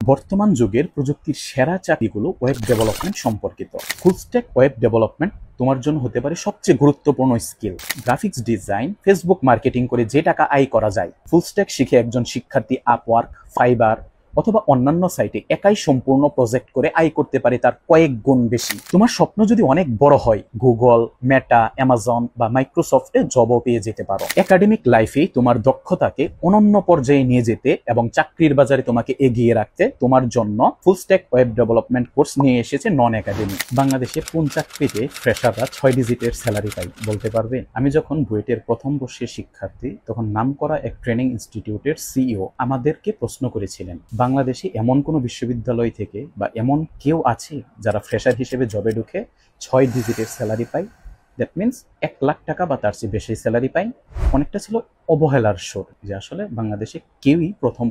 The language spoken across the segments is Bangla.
বর্তমান যুগের প্রযুক্তির সেরা চাকরিগুলো ওয়েব ডেভেলপমেন্ট সম্পর্কিত। ফুল স্ট্যাক ওয়েব ডেভেলপমেন্ট তোমার জন্য হতে পারে সবচেয়ে গুরুত্বপূর্ণ skill. Graphics design, Facebook marketing করে যে টাকা আয় করা যায়, ফুল স্ট্যাক শিখে একজন শিক্ষার্থী আপওয়ার্ক, ফাইবার অথবা অন্যান্য সাইটে একাই সম্পূর্ণ প্রজেক্ট করে আয় করতে পারে তার কয়েক গুণ বেশি। তোমার স্বপ্ন যদি অনেক বড় হয়, গুগল, মেটা, অ্যামাজন বা মাইক্রোসফটে জবও পেয়ে যেতে পারো। একাডেমিক লাইফে তোমার দক্ষতাকে অনন্য পর্যায়ে নিয়ে যেতে এবং চাকরির বাজারে তোমাকে এগিয়ে রাখতে তোমার জন্য ফুল স্ট্যাক ওয়েব ডেভেলপমেন্ট কোর্স নিয়ে এসেছে নন একাডেমি। বাংলাদেশে কোন চাকরিতে ফ্রেশাররা 6 ডিজিটের স্যালারি পায় বলতে পারবে? আমি যখন বুয়েটের প্রথম বর্ষের শিক্ষার্থী, তখন নামকরা এক ট্রেনিং ইনস্টিটিউটের সিইও আমাদেরকে প্রশ্ন করেছিলেন, বাংলাদেশে এমন কোনো বিশ্ববিদ্যালয় থেকে বা এমন কেউ আছে যারা ফ্রেশার হিসেবে জবে ঢুকে 6 ডিজিটের স্যালারি পায়? দ্যাট মিনস 1 লাখ টাকা বা তার চেয়ে বেশি স্যালারি পায়। অনেকটা ছিল অবহেলার সুর, যে আসলে বাংলাদেশে কেউই প্রথম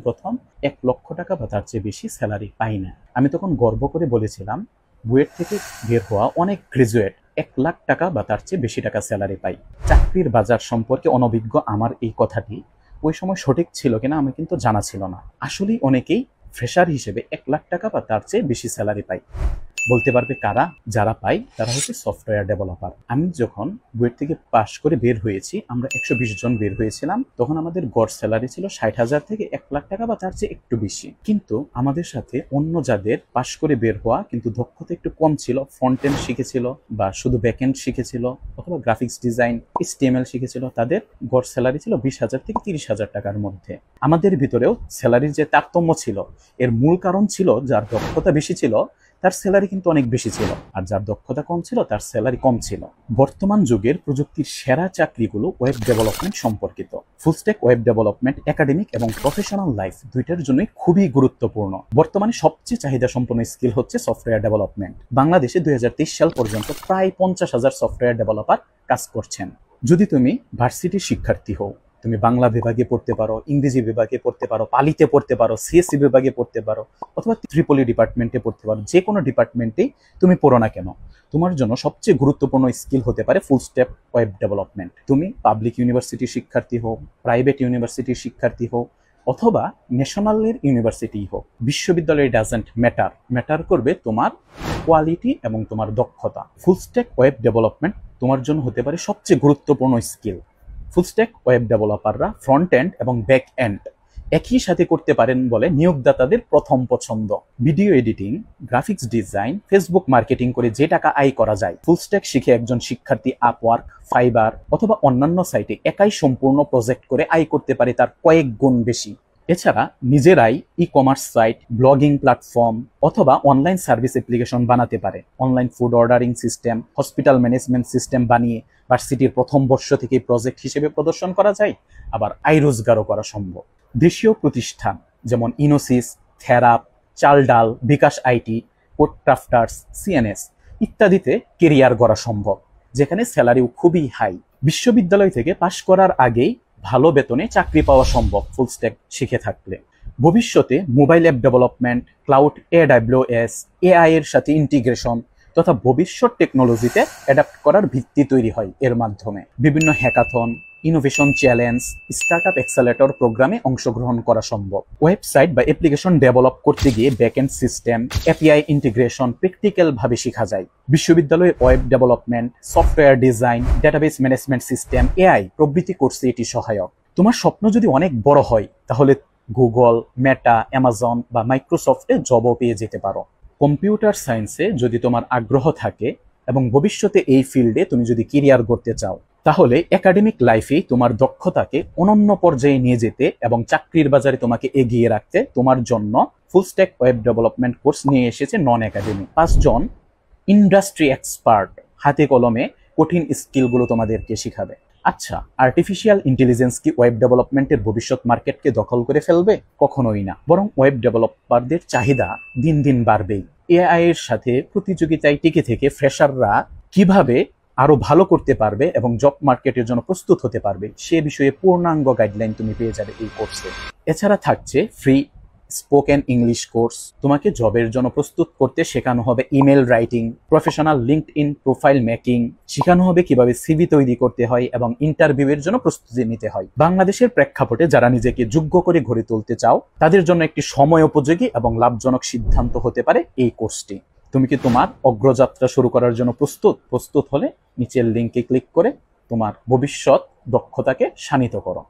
1 লক্ষ টাকা বা তার চেয়ে বেশি স্যালারি পায় না। আমি তখন গর্ব করে বলেছিলাম, বুয়েট থেকে বের হওয়া অনেক গ্রাজুয়েট 1 লাখ টাকা বা তার চেয়ে বেশি টাকা স্যালারি পায়। চাকরির বাজার সম্পর্কে অনভিজ্ঞ আমার এই কথাটি ওই সময় সঠিক ছিল কিনা আমি কিন্তু জানা ছিল না। আসলেই অনেকেই ফ্রেশার হিসেবে 1 লাখ টাকা বা তার চেয়ে বেশি স্যালারি পায়। বলতে পারবে কারা? যারা পায় তারা হচ্ছে সফটওয়্যার ডেভেলপার। আমি যখন বুয়েট থেকে পাশ করে বের হয়েছি, আমরা 120 জন বের হয়েছিলাম, তখন আমাদের গড় স্যালারি ছিল 60,000 থেকে 1 লাখ টাকা বা তার চেয়ে একটু বেশি। কিন্তু আমাদের সাথে অন্য যাদের পাশ করে বের হওয়া কিন্তু দক্ষতা একটু কম ছিল, ফ্রন্ট এন্ড শিখেছিল বা শুধু ব্যাক এন্ড শিখেছিল অথবা গ্রাফিক্স ডিজাইন, HTML শিখেছিল, তাদের গড় স্যালারি ছিল 20,000 থেকে 30,000 টাকার মধ্যে। আমাদের ভিতরেও স্যালারির যে তারতম্য ছিল, এর মূল কারণ ছিল যার দক্ষতা বেশি ছিল তার স্যালারি কিন্তু অনেক বেশি ছিল, আর যার দক্ষতা কম ছিল তার স্যালারি কম ছিল। বর্তমান যুগের প্রযুক্তির সেরা চাকরিগুলো ওয়েব ডেভেলপমেন্ট সম্পর্কিত। ফুল স্ট্যাক ওয়েব ডেভেলপমেন্ট একাডেমিক এবং প্রফেশনাল লাইফ দুইটার জন্যই খুবই গুরুত্বপূর্ণ। বর্তমানে সবচেয়ে চাহিদা সম্পন্ন স্কিল হচ্ছে সফটওয়্যার ডেভেলপমেন্ট। বাংলাদেশে 2023 সাল পর্যন্ত প্রায় 50,000 সফটওয়্যার ডেভেলপার কাজ করছেন। যদি তুমি ভার্সিটির শিক্ষার্থী হও, তুমি বাংলা বিভাগে পড়তে পারো, ইংরেজি বিভাগে পড়তে পারো, পালিতে পড়তে পারো, সিএসসি বিভাগে পড়তে পারো অথবা ত্রিপলি ডিপার্টমেন্টে পড়তে পারো, যে কোনো ডিপার্টমেন্টেই তুমি পড়ো না কেন, তোমার জন্য সবচেয়ে গুরুত্বপূর্ণ স্কিল হতে পারে ফুল স্ট্যাক ওয়েব ডেভেলপমেন্ট। তুমি পাবলিক ইউনিভার্সিটির শিক্ষার্থী হোক, প্রাইভেট ইউনিভার্সিটির শিক্ষার্থী হোক অথবা ন্যাশনালের ইউনিভার্সিটি হোক, বিশ্ববিদ্যালয় ডাজেন্ট ম্যাটার করবে তোমার কোয়ালিটি এবং তোমার দক্ষতা। ফুল স্ট্যাক ওয়েব ডেভেলপমেন্ট তোমার জন্য হতে পারে সবচেয়ে গুরুত্বপূর্ণ স্কিল। ফুল স্ট্যাক ওয়েব ডেভেলপাররা ফ্রন্ট এন্ড এবং ব্যাক এন্ড একই সাথে করতে পারেন বলে নিয়োগদাতাদের প্রথম পছন্দ। Video editing, graphics design, Facebook marketing করে যে টাকা আয় করা যায়, ফুল স্ট্যাক শিখে একজন শিক্ষার্থী আপওয়ার্ক, ফাইবার অথবা অন্যান্য সাইটে একাই সম্পূর্ণ প্রজেক্ট করে আয় করতে পারে তার কয়েক গুণ বেশি। এছাড়া নিজেরাই ই-কমার্স সাইট, ব্লগিং প্ল্যাটফর্ম অথবা অনলাইন সার্ভিস অ্যাপ্লিকেশন বানাতে পারে। Online food ordering system, hospital management system বানিয়ে ভার্সিটির প্রথম বর্ষ থেকে প্রজেক্ট হিসেবে প্রদর্শন করা যায়, আবার আয় রোজগারও করা সম্ভব। দেশীয় প্রতিষ্ঠান যেমন ইনোসিস, থেরাপ, চালডাল, বিকাশ আইটি, কোডক্রাফটার্স, সিএনএস ইত্যাদিতে কেরিয়ার গড়া সম্ভব, যেখানে স্যালারিও খুবই হাই। বিশ্ববিদ্যালয় থেকে পাশ করার আগেই ভালো বেতনে চাকরি পাওয়া সম্ভব ফুল স্ট্যাক শিখে থাকলে। ভবিষ্যতে mobile app development, cloud, AWS, AI এর সাথে ইন্টিগ্রেশন তথা ভবিষ্যৎ টেকনোলজিতে অ্যাডাপ্ট করার ভিত্তি তৈরি হয় এর মাধ্যমে। বিভিন্ন hackathon, innovation challenge, startup accelerator প্রোগ্রামে অংশগ্রহণ করা সম্ভব। ওয়েবসাইট বা অ্যাপ্লিকেশন ডেভেলপ করতে গিয়ে backend system, API integration practical ভাবে শেখা যায়। বিশ্ববিদ্যালয়ে web development, software design, database management system, AI প্রভৃতি কোর্সে এটি সহায়ক। তোমার স্বপ্ন যদি অনেক বড় হয়, তাহলে গুগল, মেটা, অ্যামাজন বা মাইক্রোসফটে জবও পেয়ে যেতে পারো। কম্পিউটার সায়েন্সে যদি তোমার আগ্রহ থাকে এবং ভবিষ্যতে এই ফিল্ডে তুমি যদি ক্যারিয়ার গড়তে চাও, তাহলে একাডেমিক লাইফে তোমার দক্ষতাকে অনন্য পর্যায়ে নিয়ে যেতে এবং চাকরির বাজারে তোমাকে এগিয়ে রাখতে তোমার জন্য ফুল স্ট্যাক ওয়েব ডেভেলপমেন্ট কোর্স নিয়ে এসেছে নন একাডেমি। 5 জন ইন্ডাস্ট্রি এক্সপার্ট হাতে কলমে কঠিন স্কিলগুলো তোমাদেরকে শিখাবে। আচ্ছা, আর্টিফিশিয়াল ইন্টেলিজেন্স কি ওয়েব ডেভেলপমেন্টের ভবিষ্যৎ মার্কেটকে দখল করে ফেলবে? কখনোই না, বরং ওয়েব ডেভেলপারদের চাহিদা দিন দিন বাড়বেই। AI এর সাথে প্রতিযোগিতায় টিকে থেকে ফ্রেশাররা কিভাবে আরো ভালো করতে পারবে এবং জব মার্কেটের জন্য প্রস্তুত হতে পারবে, সে বিষয়ে পূর্ণাঙ্গ গাইডলাইন তুমি পেয়ে যাবে এই কোর্সে। এছাড়া থাকছে ফ্রি স্পোকেন ইংলিশ কোর্স। তোমাকে জবের জন্য প্রস্তুত করতে শেখানো হবে email writing, professional LinkedIn profile making, শেখানো হবে কিভাবে সিভি তৈরি করতে হয় এবং ইন্টারভিউয়ের জন্য প্রস্তুতি নিতে হয়। বাংলাদেশের প্রেক্ষাপটে যারা নিজেকে যোগ্য করে গড়ে তুলতে চাও তাদের জন্য একটি সময় উপযোগী এবং লাভজনক সিদ্ধান্ত হতে পারে এই কোর্সটি। তুমি কি তোমার অগ্রযাত্রা শুরু করার জন্য প্রস্তুত হলে নিচের লিঙ্কে ক্লিক করে তোমার ভবিষ্যৎ দক্ষতাকে শানিত করো।